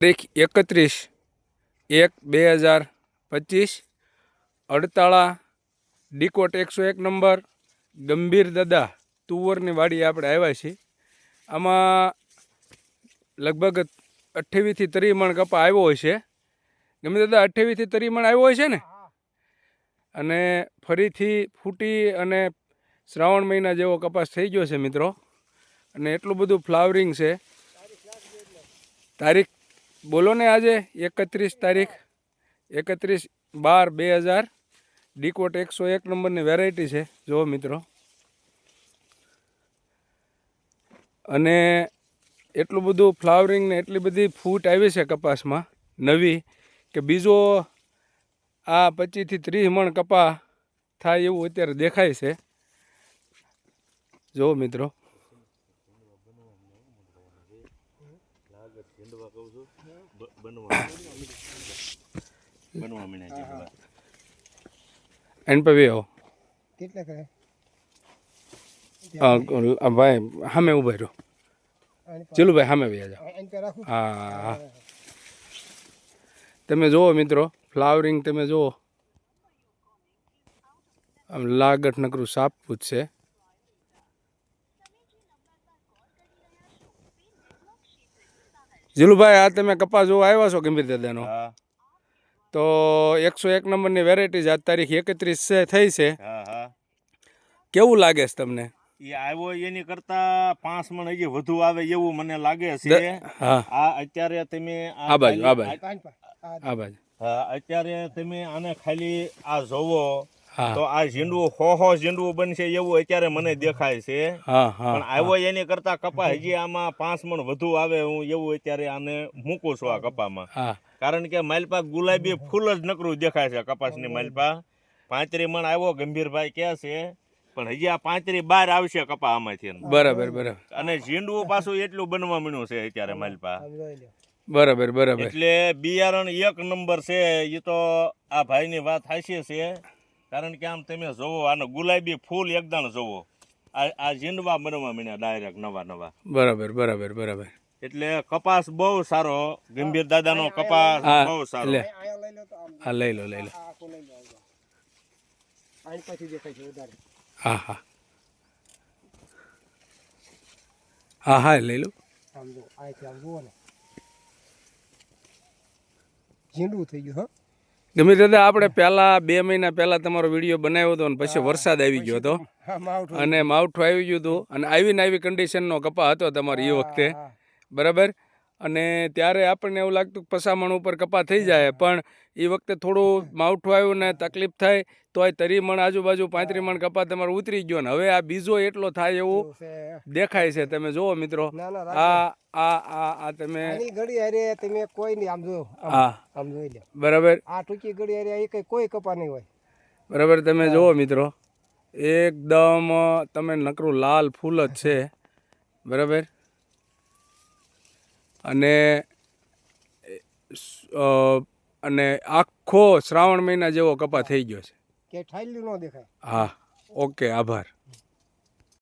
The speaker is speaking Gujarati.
તારીખ 31/1/2025 અડતાળા ડીકોટ 101 નંબર ગંભીર દાદા તુવરની વાડી આપણે આવ્યા છીએ. આમાં લગભગ 28 થી 30 મણ કપા આવ્યો હોય છે. ગંભીર દાદા 28 થી 30 મણ આવ્યો હોય છે ને. અને ફરીથી ફૂટી અને શ્રાવણ મહિના જેવો કપાસ થઈ ગયો છે મિત્રો. અને એટલું બધું ફ્લાવરિંગ છે. તારીખ બોલો ને, આજે 31 તારીખ 31/12/2000 ડીકોટ 101 નંબરની વેરાયટી છે. જુઓ મિત્રો, અને એટલું બધું ફ્લાવરિંગ ને એટલી બધી ફૂટ આવી છે કપાસમાં નવી કે બીજો આ 25 થી 30 મણ કપા થાય એવું અત્યારે દેખાય છે. જુઓ મિત્રો, એન્ડ પર આવો ભાઈ, સામે ઉભા રહ્યો. ચલો ભાઈ, સામે વ્યા જાઓ. હા, તમે જુઓ મિત્રો, ફ્લાવરિંગ તમે જુઓ, આમ લાગટ નકરું સાપવું જ છે. જીલુભાઈ, આ તમે કપાસ જોવા આવ્યા છો ગંભીર દાદાનો, તો 101 નંબરની વેરાયટી આજ તારીખ 31 થઈ છે. કેવું લાગે છે તમને? એ આવ્યો એની કરતા 5 મણ હજી વધુ આવે એવું મને લાગે છે. આ અત્યારે તમે આ બાજુ અત્યારે તમે આને ખાલી આ જોવો તો આ ઝીંડવું હો ઝીંડવું બનશે એવું અત્યારે મને દેખાય છે. પણ આવ્યો એની કરતા કપા હજી આમાં 5 મણ વધુ આવે હું એવું અત્યારે આને મૂકું છું આ કપામાં. કારણ કે માલપા ગુલાબી ફૂલ જ નકરું દેખાય છે કપાસની માલપા. 35 મણ આવ્યો ગંભીરભાઈ કહે છે, પણ હજી આ 35 બહાર આવશે કપા આમાંથી. બરાબર. અને ઝીંડવું પાછું એટલું બનવા મળ્યું છે અત્યારે માલપા. બરાબર. એટલે બિયારણ 1 નંબર છે. એ તો આ ભાઈની વાત હાચી છે. કારણ કે આમ તમે જોવો, આનો ગુલાબી ફૂલ એકદમ જોવો, આ ઝીંડવા બનવા મળ્યા ડાયરેક્ટ નવા. બરાબર. એટલે કપાસ બહુ સારો, ગંભીર દાદાનો કપાસ બહુ સારો. હા, લઈ લો. હા, લઈ લો. ઝીંડવું થઈ ગયું. ગમે દાદા, આપણે પહેલા 2 મહિના પહેલા તમારો વિડીયો બનાવ્યો હતો, અને પછી વરસાદ આવી ગયો હતો અને માવઠું આવી ગયું હતું, અને આવી કન્ડિશનનો કપા હતો તમારો એ વખતે, બરાબર. અને ત્યારે આપણને એવું લાગતું કે 50 મણ ઉપર કપા થઈ જાય, પણ એ વખતે થોડું માવઠું આવ્યું ને તકલીફ થાય તો 30 મણ આજુબાજુ 35 મણ કપા તમારો ઉતરી ગયો. ને હવે આ બીજો એટલો થાય એવું દેખાય છે. તમે જુઓ મિત્રો, આ તમે કોઈ નહીં, આમ જો, આમ જોઈ લો. બરાબર. આ ટૂંકી ઘડી હારે કોઈ કપા નહીં હોય. બરાબર. તમે જુઓ મિત્રો, એકદમ તમે નકરું લાલ ફૂલ જ છે. બરાબર. અને આખો શ્રાવણ મહિના જેવો કપા થઈ ગયો છે. કે ઠાલ્યું ન દેખાય. હા, ઓકે, આભાર.